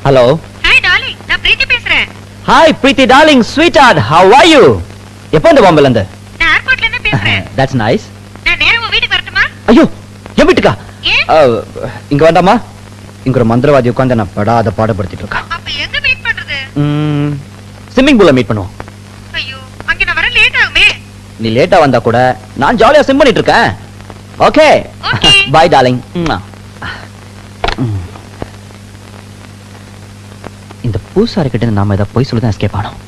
Hello. Hi darling, நான் பிரீத்தி பேசுறேன். Hi Preethi darling, sweetheart, how are you? எப்போ இந்த பாம்பேல இருந்து? நான் ஏர்போர்ட்ல இருந்து பேசுறேன். That's nice. நான் நேரா உங்க வீட்டுக்கு வரட்டுமா? ஐயோ, என் வீட்டுக்கா? ஏன்? இங்க வேண்டாமா? இங்க ஒரு மந்திரவாதி உட்கார்ந்து நான் படாத பாடுபடுத்திட்டு இருக்கான். அப்ப எங்க மீட் பண்றது? ஸ்விம்மிங் பூல்ல மீட் பண்ணுவோம். ஐயோ, அங்க நான் வர லேட் ஆகுமே. நீ லேட்டா வந்தா கூட நான் ஜாலியா ஸ்விம் பண்ணிட்டு இருக்கேன். ஓகே. Okay. Bye darling. இந்த பூசாரி கிட்ட நாம ஏதாவது போய் சொல்லிதான் எஸ்கேப் ஆனோம்.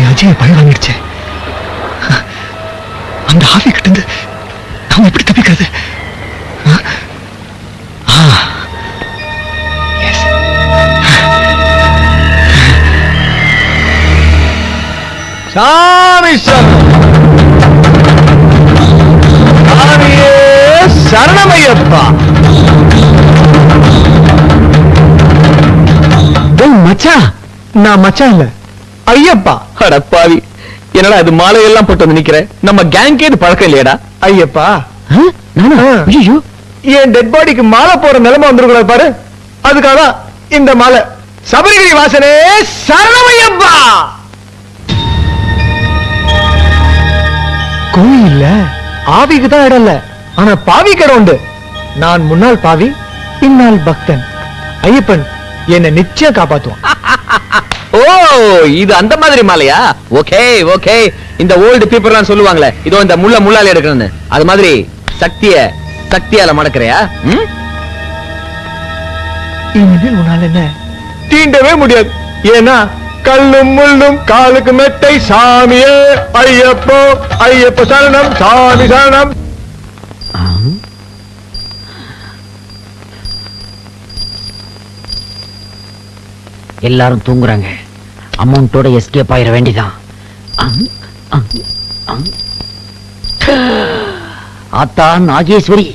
அஜய் பழி வாங்கிடுச்சு. அந்த ஆவி கிட்ட இருந்து நாம எப்படி தப்பிக்கிறது? சாமி சரணமையப்பா. மச்சான், நான் மச்சான் இல்ல, ஐயப்பா. அடப்பாவி, என்னடா இது மாலையெல்லாம் போட்டு வந்து நிக்கிற? நம்ம கேங்கே இது பழக்கம் இல்லையடா. ஐயப்பா, ஐயோ, என் டெட் பாடிக்கு மாலை போற நிலைமை வந்துருக்கூடாது பாரு. அதுக்காக இந்த மாலை. சபரிகிரி வாசனே சரணமையப்பா. கோயில் ஆவிக்கு தான் இடம் இல்ல, ஆனா பாவி கடை உண்டு. நான் முன்னாள் பாவி, பின்னால் பக்தன். ஐயப்பன் என்னை நிச்சயம் காப்பாத்துவான். ஓ, இது அந்த மாதிரி மாலையா? Okay okay. இந்த ஓல்டு பீப்பிள்லாம் சொல்லுவாங்களே, இதோ இந்த முள்ளால எடுக்கணும்னு, அது மாதிரி சக்தியால மடக்கறியா? இனிமேல் உன்னால என்ன தீண்டவே முடியாது. ஏன்னா கல்லும் முள்ளும் காலுக்கு மெத்தை. சாமியே ஐயப்போ, ஐயப்ப சரணம், சாமி சரணம். எல்லாரும் தூங்குறாங்க. அமௌண்டோட எஸ்கேப் ஆயிர வேண்டிதான். ஆத்தா நாகேஸ்வரி,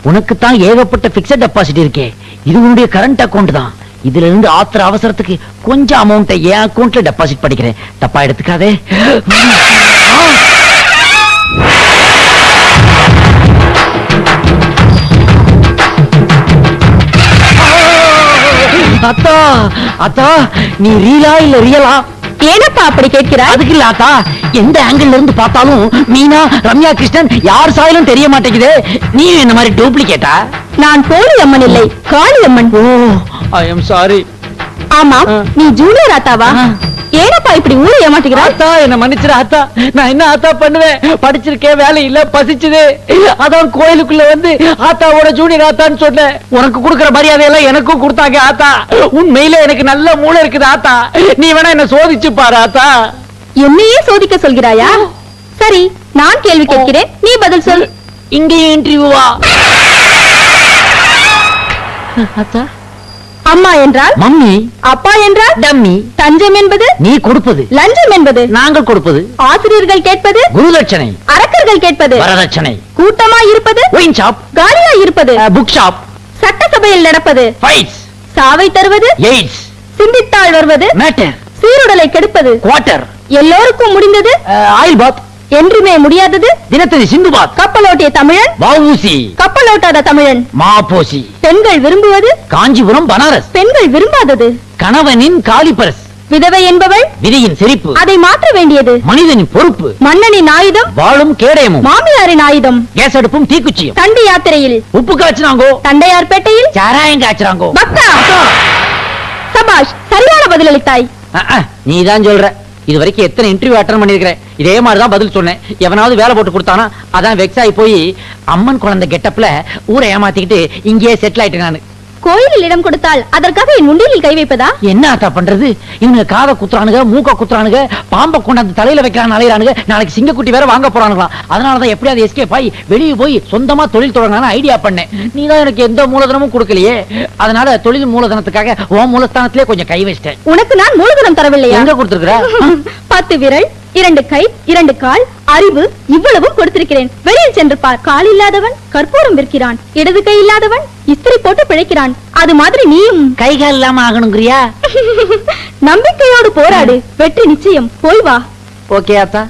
உனக்குத்தான் ஏகப்பட்ட பிக்ஸட் டெபாசிட் இருக்கே. இது உன்னுடைய கரண்ட் அக்கவுண்ட் தான். இதுல இருந்து ஆத்திர அவசரத்துக்கு கொஞ்சம் அமௌண்ட்டை என் அக்கவுண்ட்ல டெபாசிட் பண்ணிக்கிறேன். தப்பா எடுத்துக்காதே. அத்தா அத்தா, நீ ரீலா இல்ல ரியலா? ஏனப்பா அப்படி கேட்கிறாய்? அதுக்கு இல்ல ஆத்தா, எந்த ஆங்கிள் இருந்து பார்த்தாலும் மீனா, ரம்யா கிருஷ்ணன் யார் சாயலும் தெரிய மாட்டேங்குது. நீ இந்த மாதிரி டூப்ளிகேட்டா? நான் போலி அம்மன் இல்லை, காளி அம்மன். ஓ, ஐ எம் சாரி. ஆமா, நீ ஜூனியர் ஆத்தாவா? ஏனப்பா இப்படி ஊரை ஏமாட்டுகிறாய்? ஆத்தா, என்ன மன்னிச்சிரு ஆத்தா. நான் என்ன ஆத்தா பண்ணுவேன்? படிச்சிருக்கேன், வேலை இல்ல, பசிச்சுது. அதான் கோயிலுக்குள்ள வந்து ஆத்தாவோட ஜூனியர் ஆத்தான்னு சொன்னேன். உனக்கு கொடுக்கிற மரியாதை எல்லாம் எனக்கும் கொடுத்தாங்க ஆத்தா. உண்மையில எனக்கு நல்ல மூளை இருக்குது ஆத்தா. நீ வேணா என்ன சோதிச்சு பாரு ஆத்தா. என்னையே சோதிக்க சொல்கிறாயா? சரி, நான் கேள்வி கேட்கிறேன், நீ பதில் சொல். இங்கேயும் இன்டர்வியூவா? ஆத்தா, அம்மா என்றால் மம்மி, அப்பா என்றால் டம்மி. தஞ்சம் என்பது நீ கொடுப்பது, லஞ்சம் என்பது நாங்கள் கொடுப்பது. ஆசிரியர்கள் கேட்பது குருதட்சணை, அரக்கர்கள் கேட்பது வரதட்சணை. கூட்டமாய் இருப்பது ஒயின் ஷாப், காலியாய் இருப்பது புக் ஷாப். சட்ட சட்டசபையில் நடப்பது ஃபைட்ஸ், சாவை தருவது எய்ட்ஸ், சிந்தித்தாள் வருவது மேட்டர், சீருடலை கெடுப்பது குவார்ட்டர், எல்லோருக்கும் முடிந்தது ஆயில் பாத், என்றுமே முடியாதது தினத்தந்தி சிந்து பாத், கப்பலோட்டிய தமிழன் வஉசி, கப்பலோட்டாத தமிழன் மாபோசி, பெண்கள் விரும்புவது காஞ்சிபுரம் பனாரஸ், பெண்கள் விரும்பாதது கணவனின் காலிபரஸ், விதவை என்பவள் விதியின் சிரிப்பு, அதை மாற்ற வேண்டியது மனிதனின் பொறுப்பு, மன்னனின் ஆயுதம் வாழும் கேடயமும், மாமியாரின் ஆயுதம் கேஸ் அடுப்பும் தீக்குச்சியும், தண்டி யாத்திரையில் உப்பு காய்ச்சினாங்கோ, தண்டையார்பேட்டையில் சாராயம் காய்ச்சறாங்கோ. பக்தா சபாஷ், சரியான பதிலளித்தாய். நீதான் சொல்ற. இது வரைக்கும் எத்தனை இன்டர்வியூ அட்டெண்ட் பண்ணிருக்கிறேன், இதே மாதிரிதான் பதில் சொன்னேன். எவனாவது வேலை போட்டு கொடுத்தானா அதான் வெக்ஸ் ஆகி போய் அம்மன் குழந்தை கெட்டப்ல ஊரை ஏமாத்திக்கிட்டு இங்கேயே செட்டில் ஆயிட்டேன் நானு. கோயிலில் இடம் கொடுத்தால் அதற்காக என் முண்டியில் கை வைப்பதா? என்ன ஆத்தா பண்றது? இவங்க காதை குத்துறானுங்க, மூக்க குத்துறானுங்க, பாம்பை கொண்டாந்து தலையில வைக்கிறான் அலையிறானுங்க. நாளைக்கு சிங்கக்குட்டி வேற வாங்க போறானுங்களாம். அதனாலதான் எப்படியாவது எஸ்கேப் ஆகி வெளியே போய் சொந்தமா தொழில் தொடங்கலாம்னு ஐடியா பண்ணேன். நீதான் எனக்கு எந்த மூலதனமும் கொடுக்கலையே. அதனால தொழில் மூலதனத்துக்காக உன் மூலஸ்தானத்திலே கொஞ்சம் கை வச்சிட்டேன். உனக்கு நான் மூலதனம் தரவில்லையா? எங்க கொடுத்திருக்கிற? 10 விரல், 2 கை, 2 கால், அறிவு இவ்வளவும் கொடுத்திருக்கிறேன். வெளியில் சென்று பார். கால் இல்லாதவன் கற்பூரம் விற்கிறான், இடது கை இல்லாதவன் இஸ்திரி போட்டு பிழைக்கிறான். அது மாதிரி நீயும் கைகால் இல்லாம ஆகணுங்கிறியா? நம்பிக்கையோடு போராடு, வெற்றி நிச்சயம். போய் வா. ஓகே ஆத்தா,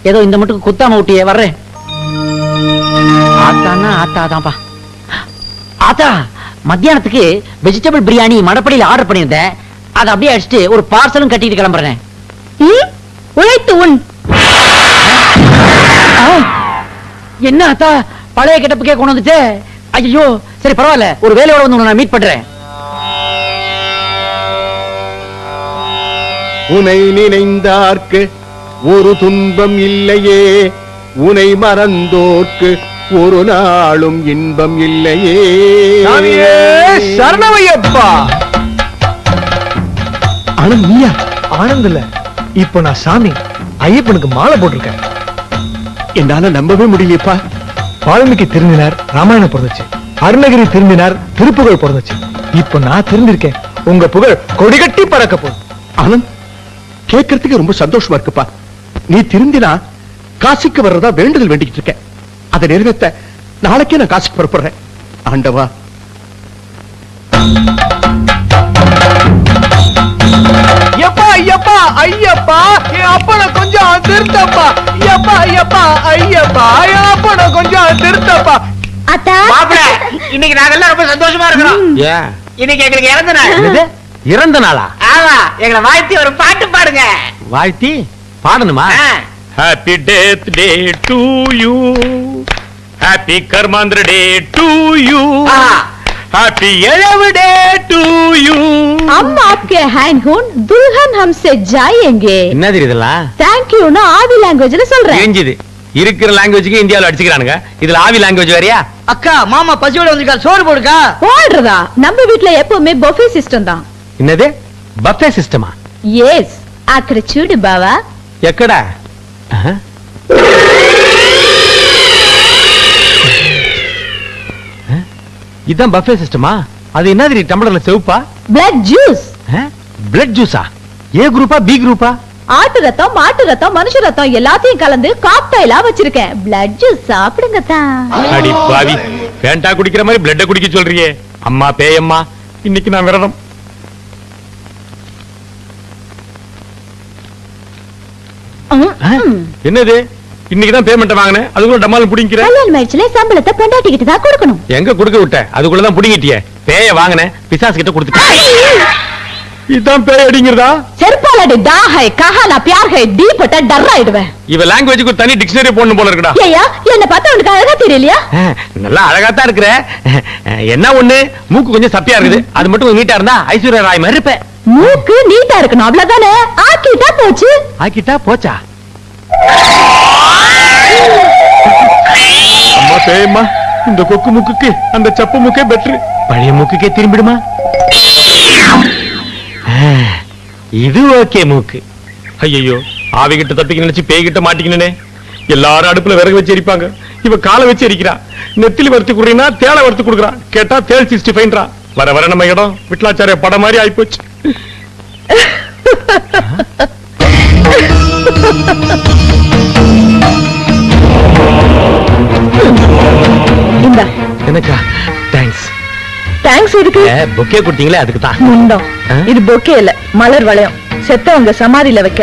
ஏதோ இந்த மட்டும் குத்தாம ஊட்டியே வர்றேன். ஆத்தானா ஆத்தாதான்பா. ஆத்தா, மத்தியானத்துக்கு வெஜிடபிள் பிரியாணி மடப்படியில் ஆர்டர் பண்ணியிருந்தேன். அதை அப்படியே அடிச்சுட்டு ஒரு பார்சலும் கட்டிட்டு கிளம்புறேன். உழைத்து உன். என்ன ஆத்தா, பழைய கெட்டப்புக்கே கொண்டு வந்துட்டு? ஐயோ, சரி பரவாயில்ல, ஒரு வேலையோட வந்து நான் மீட் பண்றேன். உனை நினைந்தார்க்கு ஒரு துன்பம் இல்லையே, உனை மறந்தோர்க்கு ஒரு நாளும் இன்பம் இல்லையே. சரணமையப்பா. ஆனந்த் நீயா? ஆனந்த் இல்ல, இப்ப நான் சாமி ஐயப்பனுக்கு மாலை போட்டிருக்கேன். என்னால நம்பவே முடியலையப்பா. வால்மீகி திருந்தினார், ராமாயணம் பிறந்துச்சு. அருணகிரி திருந்தினார், திருப்புகழ் பிறந்துச்சு. இப்ப நான் திருந்திருக்கேன், உங்க புகழ் கொடிகட்டி பறக்க போகுது. ஆனந்த், கேட்கறதுக்கு ரொம்ப சந்தோஷமா இருக்குப்பா. நீ திருந்தினா காசிக்கு வர்றதா வேண்டுதல் வேண்டிக்கிட்டு இருக்கேன். அதை நிறைவேற்ற நாளைக்கே நான் காசிக்கு புறப்படுறேன். ஆண்டவா. ஐயப்பா ஐயப்பா ஐயப்பா, என் அப்பனை கொஞ்சம் திருத்தப்பா. ஐயப்பா ஐயப்பா ஐயப்பா, என் அப்பனை கொஞ்சம் திருத்தப்பா. அத்தா, இன்னைக்கு நாங்கெல்லாம் ரொம்ப சந்தோஷமா இருக்கிறோம். இன்னைக்கு எங்களுக்கு இறந்த நாள். இறந்த நாளா? ஆமா, எங்களை வாழ்த்தி ஒரு பாட்டு பாடுங்க. வாழ்த்தி பாடணுமா? Happy death day to you, happy karmandra day to you, happy eleven day to you. हम आपके हैंड हूं, दुल्हन हमसे जाएंगे. என்ன இதெல்லாம்? Thank you னா ஆதி லாங்குவேஜ்ல சொல்றேன். தெரிஞ்சது. இருக்கிற லாங்குவேஜ்க்கு இந்தியாவுல அடிச்சுக்கிறானுங்க. இதுல ஆவி லாங்குவேஜ் வேறயா? அக்கா, மாமா பசியோட வந்திருக்காரு, சோறு போடுக்கா. போடுறதா? நம்ம வீட்ல எப்பவுமே பஃபே சிஸ்டம் தான். என்னது பஃபே சிஸ்டமா? எஸ், அக்கறை சூடு பாவா. எக்கடா? இதான் பஃபே சிஸ்டமா? அது என்னது டம்ளர்ல செவுப்பா? Blood juice. பிளட் ஜூஸா? ஏ குரூப்பா பி குரூப்பா? ஆட்டு ரத்தம், மாட்டு ரத்தம், மனுஷ ரத்தம் எல்லாத்தையும் கலந்து காக்டைலா வச்சிருக்கேன். பிளட் ஜூஸ் சாப்பிடுங்க தான். அடி பாவி, பேண்டா குடிக்கிற மாதிரி பிளட்ட குடிக்க சொல்றியே. அம்மா பேயம்மா, இன்னைக்கு நான் விரதம். என்னது இன்னைக்குதான் பேமெண்ட் வாங்கினேன், அதுக்குள்ள டமால் புடிங்கிற. கல்யாணம் ஆயிடுச்சுல, சம்பளத்தை பெண்டாட்டிக்கிட்டு தான் கொடுக்கணும். எங்க கொடுக்க விட்ட? அதுக்குள்ளதான் புடிங்கிட்டியே. பேய வாங்கினேன், பிசாசு கிட்ட கொடுத்துட்டேன். இதான் பேய் அடிங்கிறதா? செருப்பாலடி டா ஹை, கஹா நான் பியார் ஹை, டி பட்ட டர் ஆயிடுவேன். இவ லாங்குவேஜுக்கு ஒரு தனி டிக்ஷனரி போடணும் போல இருக்குடா. ஏயா, என்ன பார்த்தா உனக்கு அழகா தெரியலையா? நல்லா அழகாத்தான் இருக்கிற. என்ன ஒண்ணு, மூக்கு கொஞ்சம் சப்பியா இருக்குது. அது மட்டும் நீட்டா இருந்தா ஐஸ்வர்யா ராய் மாதிரி இருப்ப. மூக்கு நீட்டா இருக்கணும், அவ்வளவுதானே. ஆக்கிட்டா போச்சு. ஆக்கிட்டா போச்சா? அம்மா பேயம்மா, இந்த கொக்கு முக்குக்கு அந்த சப்பு முக்கே பெட்ரு. பழைய மூக்குக்கே திரும்பிடுமா? இது ஓகே மூக்கு. ஐயோ, ஆவிகிட்ட தப்பிக்க நினைச்சு பேய்கிட்ட மாட்டிக்கினே. எல்லாரும் அடுப்புல விறகு வச்சு எரிப்பாங்க, இவ காலை வச்சு எரிக்கிறா. நெத்திலி வறுத்து குடுறீனா தேளை வறுத்து கொடுக்குறா. கேட்டா தேள் 65 வர வர நம்ம இடம் விட்லாச்சாரிய படம் மாதிரி ஆயிப்போச்சு. எனக்கா? தேங்க்ஸ். தேங்க்ஸ் இருக்கு. பொக்கே கொடுத்தீங்களே அதுக்கு தான். முண்டம். இது பொக்கே இல்ல, மலர் வளையம். செத்தவங்க சமாதியில வைக்க.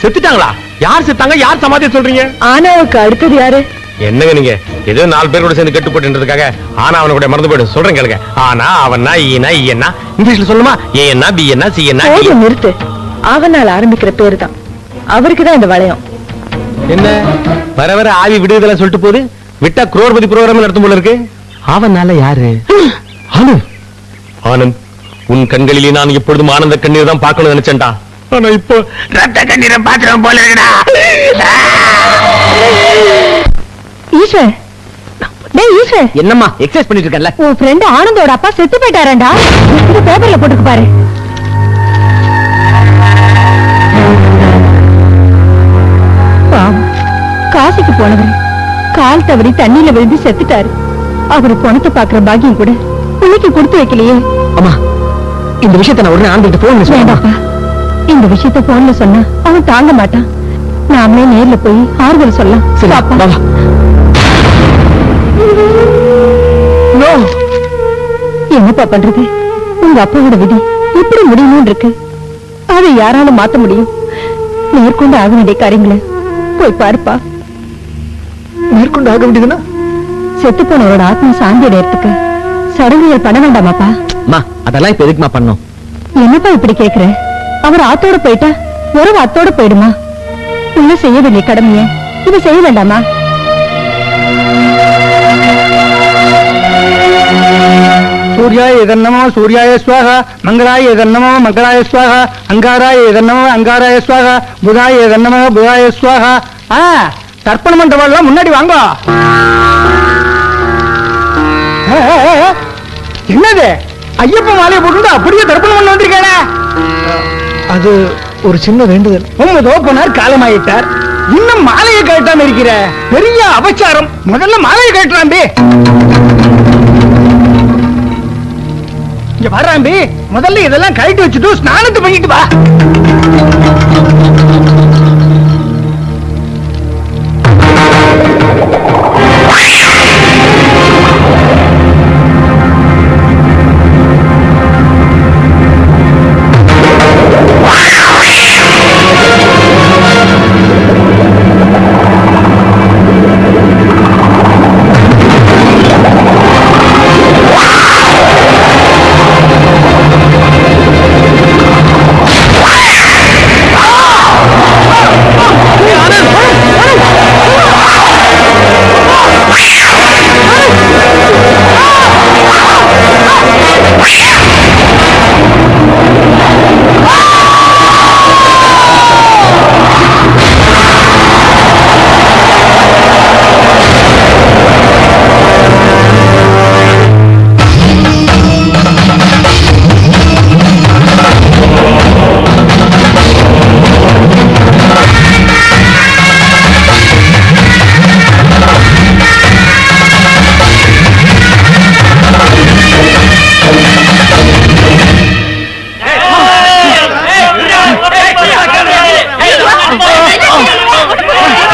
செத்துட்டாங்களா? யார் செத்தாங்க? யார் சமாதி சொல்றீங்க? ஆனாவுக்கு அடுத்தது யாரு? என்னங்க நீங்க ஏதோ 4 பேர் கூட சேர்ந்து கெட்டு போட்டுன்றதுக்காக ஆனா அவன கூட மறந்து போயிடு சொல்றேன் கேளுங்க. ஆனா அவனா ஈனா ஈனா இங்கிலீஷ்ல சொல்லுமா? ஏன்னா பி என்ன சி என்ன? போதும் நிறுத்து. அவனால் ஆரம்பிக்கிற பேரு தான். அவருக்கு தான் இந்த வளையம். என்ன வர வர ஆவி விடுதலாம் சொல்லிட்டு போகுது. விட்டா குரோர்பதி ப்ரோகிராம் நடத்தும் போல இருக்கு. அவனால யாரு? ஆனந்த். ஆனந்த், உன் கண்களிலே நான் எப்பொழுதும் ஆனந்த கண்ணீர் தான் பார்க்கணும்னு நினைச்சேன்டா. ஆனா இப்போ ரத்த கண்ணீரை பாத்திரம் போல இருக்குடா. ஈஸ்வர், டேய் ஈஸ்வர், என்னம்மா எக்ஸசைஸ் பண்ணிட்டு இருக்கல? உன் ஃப்ரெண்ட் ஆனந்தோட அப்பா செத்து போயிட்டாராண்டா. இந்த பேப்பர்ல போட்டுக்கு பாரு. காசிக்கு போனவர் கால் தவறி தண்ணியில விழுந்து செத்துட்டாரு. அவரு பணத்தை பாக்குற பாக்கியம் கூட பிள்ளைக்கு கொடுத்து வைக்கலையே. அம்மா, இந்த விஷயத்தை நான் உடனே ஆனந்திட்டு போன் வேண்டாப்பா, இந்த விஷயத்த போன்ல சொன்னா அவன் தாங்க மாட்டான். நாமளே நேர்ல போய் ஆறுதல் சொல்லலாம். சரி, பாப்பா. வா, வா. நோ. என்னப்பா பண்றது? உங்க அப்பாவோட விதி இப்படி முடியணும் இருக்கு. அதை யாரால மாத்த முடியும்? மேற்கொண்டு ஆக வேண்டிய காரியங்களை போய் பாருப்பா. மேற்கொண்டு ஆக வேண்டியதுன்னா செத்து போனவரோட ஆத்மா சாந்தி அடையறதுக்கு சடங்குகள் பண்ண வேண்டாமாப்பா? அம்மா அதெல்லாம் இப்ப எதுக்குமா பண்ணோம்? என்னப்பா இப்படி கேக்குற? அவர் ஆத்தோட போயிட்டா உறவு அத்தோட போயிடுமா? உள்ள செய்ய வேண்டிய கடமைய இவ செய்ய வேண்டாமா? சூர்யாய இதன்னமோ சூர்யாய ஸ்வாகா, மங்களாய இதன்னமோ மங்களாய ஸ்வாகா, அங்காராய இதன்னமோ அங்காராய ஸ்வாகா, புதாய இதன்னமோ புதாய ஸ்வாகா. தர்ப்பணம் பண்றவெல்லாம் முன்னாடி வாங்க. என்னது ஐயப்ப மாலையை போட்டு அப்படியே தர்ப்பணம் பண்ண வந்திருக்கானே? அது ஒரு சின்ன வேண்டுதல். உங்க தோப்பனார் காலமாயிட்டார், இன்னும் மாலையை கழட்டாம இருக்கிற பெரிய அபச்சாரம். முதல்ல மாலையை கழட்டாம்பி. இங்க வராம்பி, முதல்ல இதெல்லாம் கழட்டி வச்சுட்டு ஸ்நானத்தை பண்ணிட்டு வா.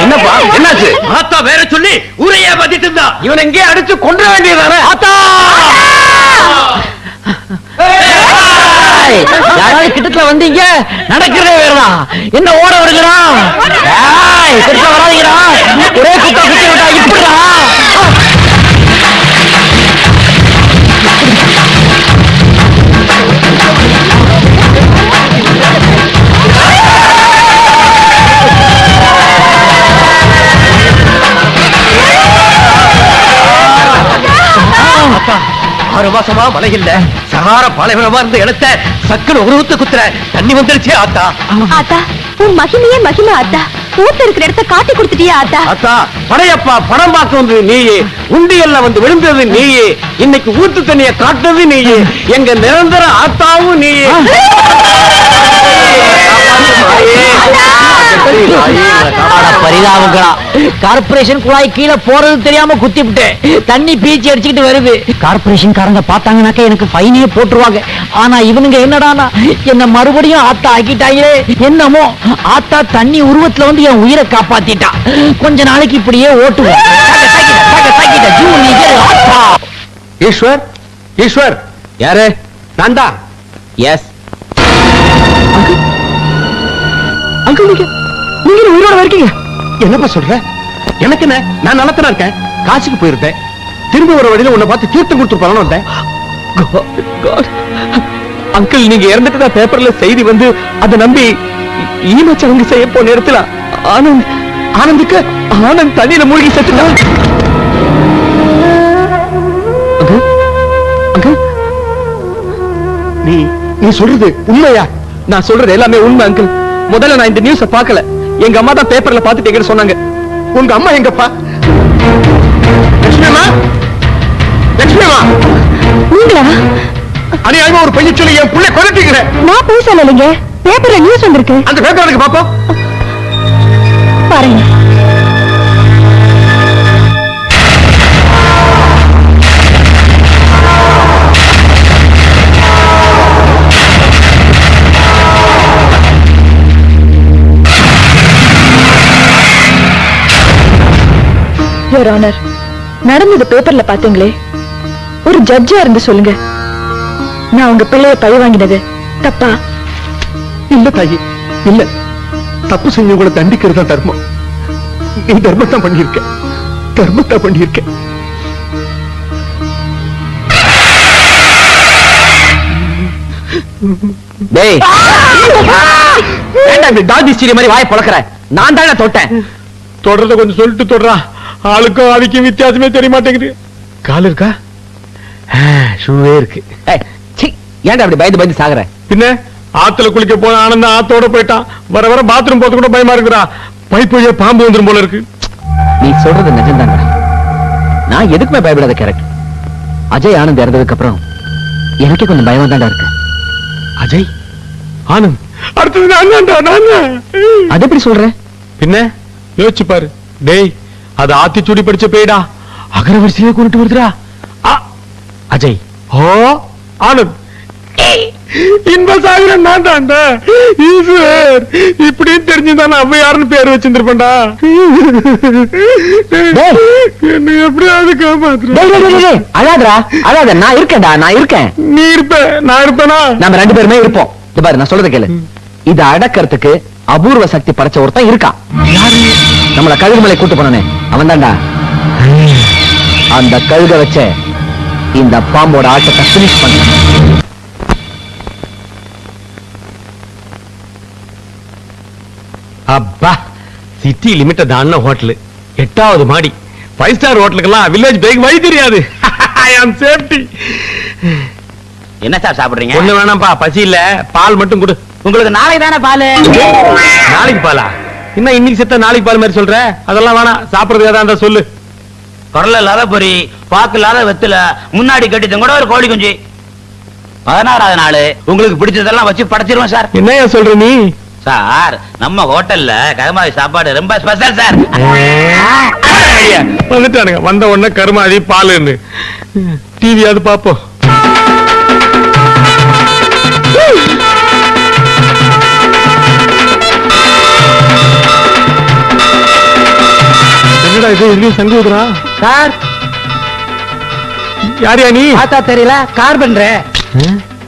என்னப்பா என்னாச்சு? ஆத்தா வேற சொல்லி ஊரையே பத்திட்டு இருந்தா. இவன் எங்கே அடிச்சு கொன்ற வேண்டியதானே? ஆத்தா யாராவது கிட்டத்துல வந்தீங்க, நடக்கிறதே வேறதான். என்ன ஓட வருகிறான்? கிட்ட வராதீங்கடா, ஒரே குத்தா குத்தி விட்டா இப்படிடா. அப்பா 6 மாசமா மழை இல்ல, சகார பாலைவனமா இருந்த இடத்த சக்குன்னு ஒரு ஊத்து குத்துற தண்ணி வந்துருச்சு. ஆத்தா ஆத்தா, உன் மகிமையே மகிமை ஆத்தா. ஊத்த இருக்கிற இடத்த காட்டி கொடுத்துட்டியா ஆத்தா? ஆத்தா, படையப்பா பணம் பார்க்க வந்தது நீயே, உண்டியல்ல வந்து விழுந்தது நீயே, இன்னைக்கு ஊத்து தண்ணிய காட்டுறது நீயே, எங்க நிரந்தர ஆத்தாவும் நீயே. பரிதாபங்களா, கார்பரேஷன் குழாய் கீழே போறது தெரியாம குத்தி விட்டேன். தண்ணி பீச்சி அடிச்சுக்கிட்டு வருது. கார்பரேஷன் காரங்க பார்த்தாங்கன்னாக்க எனக்கு ஃபைனே போட்டுருவாங்க. ஆனா இவனுங்க என்னடானா என்ன மறுபடியும் ஆத்தா ஆக்கிட்டாங்களே. என்னமோ ஆத்தா தண்ணி உருவத்துல வந்து என் உயிரை காப்பாத்திட்டா. கொஞ்ச நாளைக்கு இப்படியே ஓட்டுவோம். ஈஸ்வர், ஈஸ்வர், யாரு? நான் தான். எஸ் அங்கிள், நீங்க உயிரோட இருக்கீங்க? என்னப்பா சொல்ற? எனக்கு என்ன, நான் நலத்தனா இருக்கேன். காசுக்கு போயிருந்தேன். திரும்ப வர வழியில உன்னை பார்த்து தீர்த்தம் கொடுத்துருப்பான்னு வந்தேன். அங்கிள், நீங்க இறந்துட்டு பேப்பர்ல செய்தி வந்து அதை நம்பி ஈமச்சடங்கு செய்ய போன நேரத்துல ஆனந்துக்கு ஆனந்த் தண்ணியில மூழ்கி செத்துட்டான். நீ சொல்றது உண்மையா? நான் சொல்றது எல்லாமே உண்மை அங்கிள். முதல்ல நான் இந்த நியூஸ பார்க்கல. எங்க அம்மா தான் பேப்பர்ல பார்த்துட்டு எங்க சொன்னாங்க. உங்க அம்மா எங்கப்பா? லட்சுமிமா, லட்சுமிமா, நீங்களா? அநியாயமா ஒரு பையன் சொல்லி என் புள்ள கொலைட்டீங்க. நான் போய் சொல்லலைங்க. பேப்பர்ல நியூஸ் வந்திருக்கு. அந்த பேப்பர் எனக்கு பாப்போம். பாருங்க. யுவர் ஆனர், நடந்தது பேப்பர்ல பாத்தீங்களே. ஒரு ஜட்ஜா இருந்து சொல்லுங்க, நான் உங்க பிள்ளைய பழி வாங்கினது தப்பா? இல்ல தாயி, இல்ல. தப்பு செஞ்சவங்களை தண்டிக்கிறது தான் தர்மம். நீ தர்மத்தான் பண்ணியிருக்க, தர்மத்தான் பண்ணியிருக்க. டேய், ஏன்டா இப்படி டாக் ஹிஸ்டரி மாதிரி வாயை பழக்கற? நான் தானே தொட்டேன். தொடர்றத கொஞ்சம் சொல்லிட்டு தொடரா. ஆளுக்கும் ஆதிக்கும் வித்தியாசமே தெரிய மாட்டேங்குது. கால் இருக்கா? ஷூவே இருக்கு. ஏய், சீ, ஏன்டா அப்படி பயந்து பயந்து சாகுற? பின்ன ஆத்துல குளிக்க போன ஆனந்தம் ஆத்தோட போயிட்டான். வர வர பாத்ரூம் போறது கூட பயமா இருக்குடா. பைப் வழியா பாம்பு வந்துரும் போல இருக்கு. நீ சொல்றது நிஜம்தாங்க. நான் எதுக்குமே பயப்படாத கேரக்டர். அஜய் ஆனந்த் இறந்ததுக்கு அப்புறம் எனக்கே கொஞ்சம் பயமா தான்டா இருக்கு. அஜய் ஆனந்த் அடுத்தது நான் தான். அது எப்படி சொல்ற? பின்ன யோசிச்சு பாரு. டேய், அது ஆத்திச்சூடி படிச்ச பேடா. அகரவரிசையிலே கொண்டு வருதுடா. அஜய் ஓ ஆனந்த் இன்பசாகரன் நான் தான்டா. ஈஸ்வர் இப்படின்னு தெரிஞ்சுதான் அவ யாருன்னு பேர் வச்சிருந்திருப்பேன்டா. என்ன எப்படியாவது காப்பாத்துற. அழாதா அழாத, நான் இருக்கேன்டா, நான் இருக்கேன். நீ இருப்ப, நான் இருப்பேனா? நம்ம ரெண்டு பேருமே இருப்போம். இது பாரு, நான் சொல்றத கேளு. இத அடக்கிறதுக்கு அபூர்வ சக்தி படைச்ச ஒருத்தன் இருக்கான். நம்மள கழுகுமலை கூட்டு போனானே, அவன் தான்டா. அந்த கழுக வச்ச இந்த பாம்போட ஆட்டத்தை பினிஷ் பண்ண. அப்பா, சிட்டி லிமிட்ட தான ஹோட்டல், 8வது மாடி, 5 ஸ்டார் ஹோட்டலுக்கெல்லாம் வில்லேஜ் பேக் வழி தெரியாது. ஐ அம் சேஃப்டி. என்ன சார் சாப்பிடுறீங்க? ஒண்ணு வேணாம்பா, பசி இல்ல. பால் மட்டும் கொடு. உங்களுக்கு நாளைக்கு தானே பால். நாளைக்கு பாலா? என்ன இன்னைக்கு செத்த நாளைக்கு பால் மாதிரி சொல்ற? அதெல்லாம் வேணாம். சாப்பிடுறது ஏதா இருந்தா சொல்லு. குரல் இல்லாத பொறி, பாக்கு இல்லாத வெத்துல, முன்னாடி கட்டித்தம் கூட ஒரு கோழி குஞ்சு. 16வது நாள் உங்களுக்கு பிடிச்சதெல்லாம் வச்சு படைச்சிருவோம் சார். என்னையா சொல்ற நீ? சார், நம்ம ஹோட்டல்ல கருமாதி சாப்பாடு ரொம்ப ஸ்பெஷல் சார். வந்துட்டானுங்க. வந்த உடனே கருமாதி பாலுன்னு. டிவியாவது பாப்போம். என்னடா இது, இதுலயும் சங்கு ஊதுறா? சார், யாரியா நீ? பார்த்தா தெரியல, கார் பண்றேன்.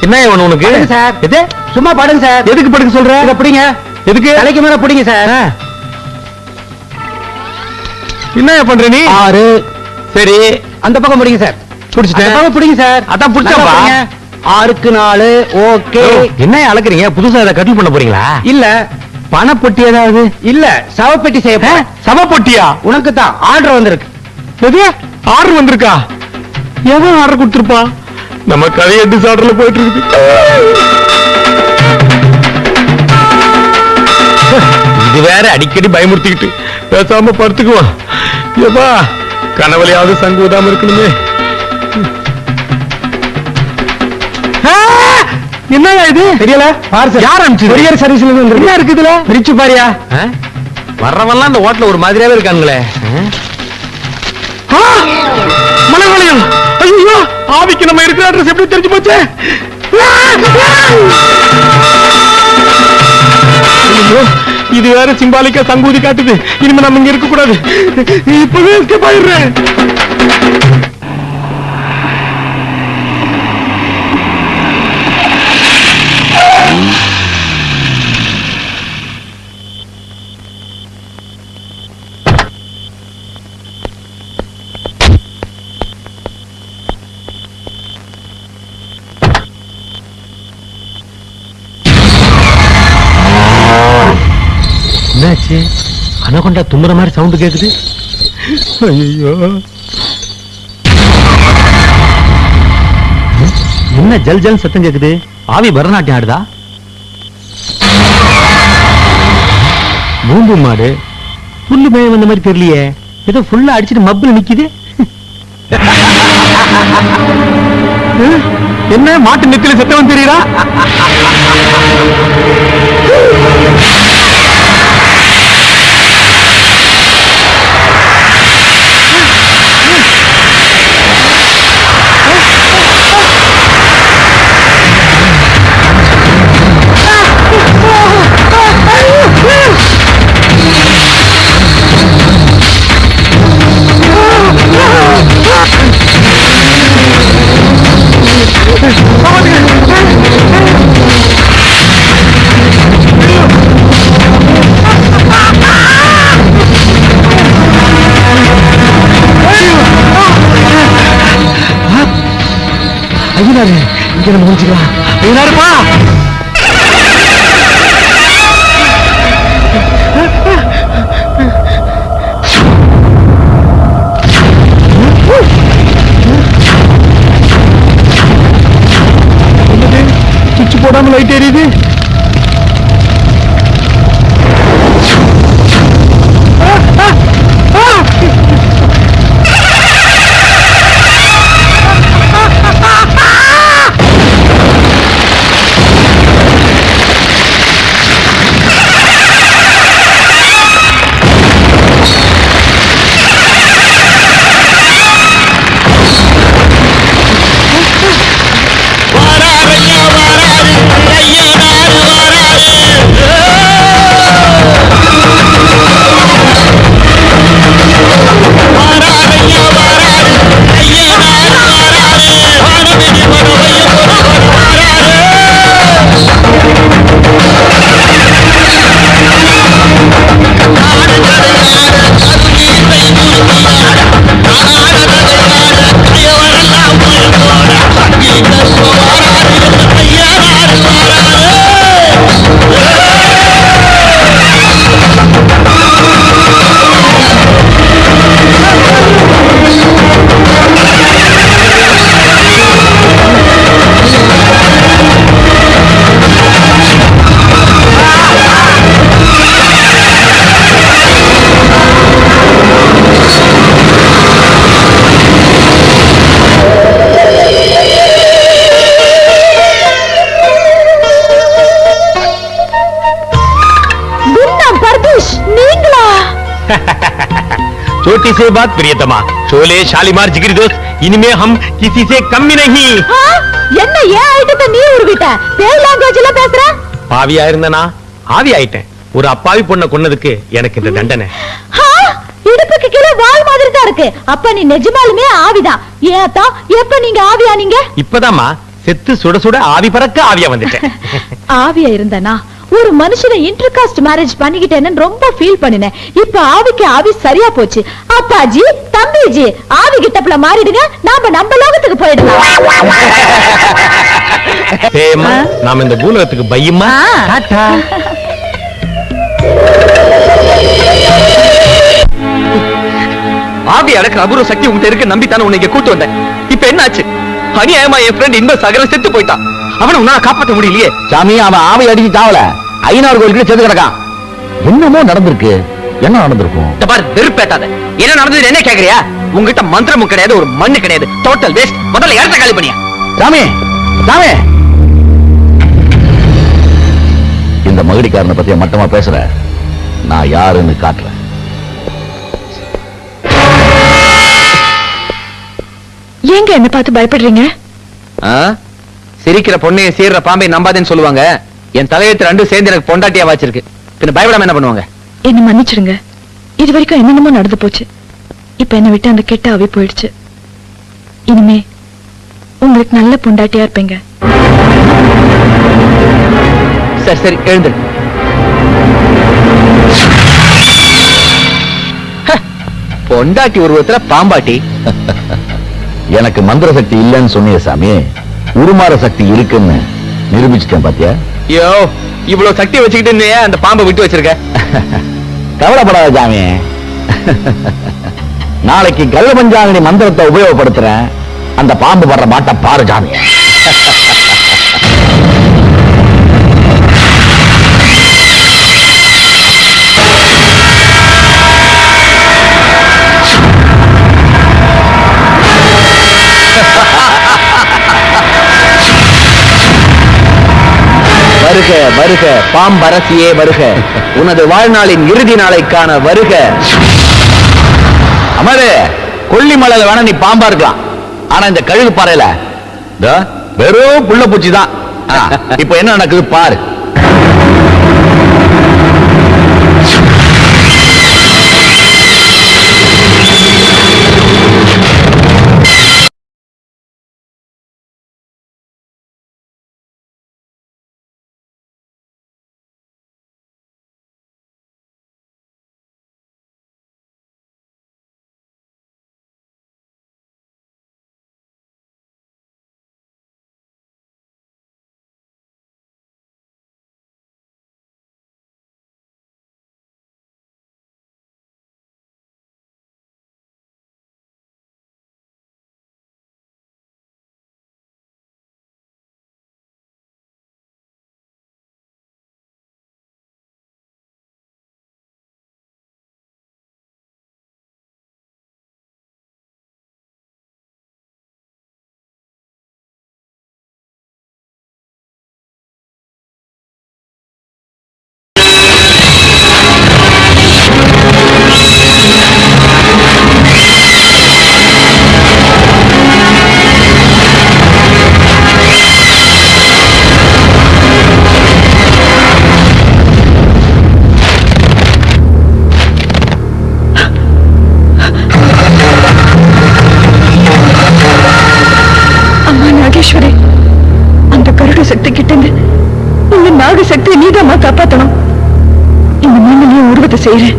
என்ன வேணும் உனக்கு? படுங்க சார். எது? சும்மா படுங்க சார். எதுக்கு படுக்க சொல்ற? இத பிடிங்க. எதுக்கு? தலைக்கு மேல பிடிங்க சார். என்ன பண்ற நீ? 6. சரி, அந்த பக்கம் பிடிங்க சார். புடிச்சிட்டேன். அந்த பக்கம் பிடிங்க சார். அதான் புடிச்சப்பா. 6க்கு 4. ஓகே. என்ன அளக்குறீங்க? புதுசா இதை கட்டில் பண்ண போறீங்களா? இல்ல, பணப்பொட்டி ஏதாவது? இல்ல, சவப்பெட்டி செய்ய. சமப்பொட்டியா? உனக்கு தான் ஆர்டர் வந்திருக்கு. எது? ஆர்டர் வந்திருக்கா? எவன் ஆர்டர் கொடுத்திருப்பா? நம்ம கதையை டிசார்டர்ல போயிட்டு இருக்கு. இது வேற அடிக்கடி பயமுறுத்திக்கிட்டு பேசாம படுத்துக்குவோம். ஏப்பா, கனவுலையாவது சங்கு ஊதாம இருக்கணுமே. என்னயா இது? தெரியல. யார் அனுப்பிச்சது? கொரியர் சர்வீஸ்ல இருந்து என்ன இருக்கு இதுல? பிரிச்சு பாரியா. வர்றவன்லாம் இந்த ஹோட்டல்ல ஒரு மாதிரியாவே இருக்காங்களே. மலைவளையம். ஐயோ, ஆவிக்கு நம்ம இருக்கிற அட்ரஸ் எப்படி தெரிஞ்சு போச்சு? ஐயோ, இது வேற சிம்பாலிக்கா சங்கூதி காட்டுது. இனிமே நம்ம இங்க இருக்க கூடாது. இப்பவே எஸ்கேப் ஆயிடுறேன். என்னாச்சு? அனகொண்டா தும்புற மாதிரி சவுண்ட் கேக்குது. ஐயோ, என்ன ஜல் ஜல் சத்தம் கேக்குது? ஆவி பரநாட்டியம் ஆடுதா? பூம்பு மாடு புல்லு மேய வந்த மாதிரி தெரியலையே, ஏதோ ஃபுல்லா அடிச்சிட்டு மப்புல நிக்குது. என்ன மாட்டு நெத்தில சத்தம் தெரியுதா? ஐயனாரு, இங்க நம்ம முடிச்சுக்கலாம். ஐயனாருப்பா, சுவிட்ச் போடாம லைட் எரியுது. छोटी से बात प्रियतमा, शोले शालीमार जिगरी दोस्त, इनमें हम किसी से कम भी नहीं. என்ன ஏன் ஆயிட்ட நீ உருவிட்ட? பேய் லாங்குவேஜ்ல பேசுற? பாவியா இருந்தனா ஆவி ஆயிட்டேன். ஒரு அப்பாவி பொண்ணை கொன்னதுக்கு எனக்கு இந்த தண்டனை. இடுப்புக்கு கீழே வால் மாதிரி தான் இருக்கு. அப்ப நீ நிஜமாலுமே ஆவிதான். ஏத்தா எப்ப நீங்க ஆவியானீங்க? இப்பதாம்மா செத்து சுட சுட ஆவி பறக்க ஆவியா வந்துட்டேன். ஆவியா இருந்தனா ஒரு மனுஷனை இன்டர்காஸ்ட் மேரேஜ் பண்ணிக்கிட்டேன்னு ரொம்ப ஃபீல் பண்ணினேன். இப்ப ஆவிக்கு ஆவி சரியா போச்சு. அப்பாஜி, தம்பிஜி, ஆவி கிட்டப்ல மாறிடுங்க. நம்ம லோகத்துக்கு போயிடலாம். சேமா, நாம இந்த பூலோகத்துக்கு பையமா. டாடா. ஆவி அடக்கிற அபூர்வ சக்தி உங்ககிட்ட இருக்கு நம்பித்தானே உன்னை இங்க கூட்டு வந்தேன். இப்ப என்ன ஆச்சு? அநியாயமா என் ஃப்ரெண்ட் இன்ப சகல செத்து போயிட்டான். அவனை உன்னால காப்பாற்ற முடியலையே. சாமி, அவன் ஆவி அடிச்சு தாவல, ஐநாறு கோயிலுக்கு செத்து கிடக்கான். என்னமோ நடந்திருக்கு. என்ன நடந்திருக்கும்? வெறுப்பேட்டாத. என்ன நடந்தது என்ன கேக்குறியா? உங்ககிட்ட மந்திரமும் கிடையாது, ஒரு மண்ணு கிடையாது. Total waste. முதல்ல இடத்த காலி பண்ணியா. சாமி, சாமி, இந்த மகடிக்காரனை பத்திய மட்டமா பேசுற. நான் யாருன்னு காட்டுறேன். ஏங்க என்ன பார்த்து பயப்படுறீங்க? சிரிக்கிற பொண்ணையை சீர்ற பாம்பை நம்பாதேன்னு சொல்லுவாங்க. என் தலையெழுத்து ரெண்டும் சேர்ந்து எனக்கு பொண்டாட்டியா வாச்சிருக்கு. பின்ன பயப்படாம என்ன பண்ணுவாங்க? என்ன மன்னிச்சிடுங்க. இது வரைக்கும் என்னென்னமோ நடந்து போச்சு. இப்ப என்ன விட்டு அந்த கெட்ட ஆவி போயிடுச்சு. இனிமே உங்களுக்கு நல்ல பொண்டாட்டியா இருப்பீங்க. சரி சரி, எழுந்து. பொண்டாட்டி உருவத்துல பாம்பாட்டி. எனக்கு மந்திர சக்தி இல்லைன்னு சொன்னிய சாமி, உருமாற சக்தி இருக்குன்னு நிரூபிச்சிட்டேன் பாத்தியா? ஐயோ, இவ்வளவு சக்தி வச்சுக்கிட்டு அந்த பாம்பை விட்டு வச்சிருக்க. கவலைப்படாத சாமி. நாளைக்கு கல்ல பஞ்சாங்கனி மந்திரத்தை உபயோகப்படுத்துறேன். அந்த பாம்பு வர்ற பாட்டை பாரு சாமி. வருக வருக பாம்பரசியே வருக, உனது வாழ்நாளின் இறுதி நாளைக்கான வருக. அமரு, கொல்லிமலையில வேணா நீ பாம்பா இருக்கலாம், ஆனா இந்த கழுகு பாறையில வெறும் புள்ள பூச்சி தான். இப்ப என்ன நடக்குது பாரு. அந்த கருட சக்தி கிட்ட இந்த நாக சக்தியை நீதாமா காப்பாத்தணும். இந்த மண்ணிலேயே உருவத்தை செய்யறேன்.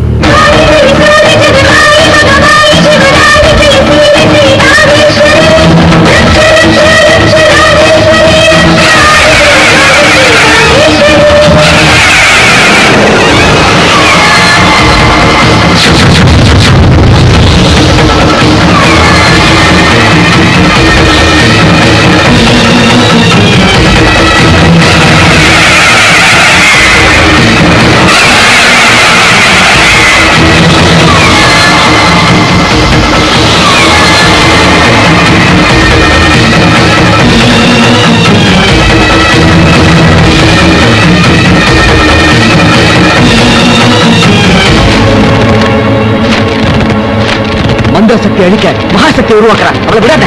மந்திர சக்தி அழிக்க மகாசக்தி உருவாக்குறான். அவளை விடாத.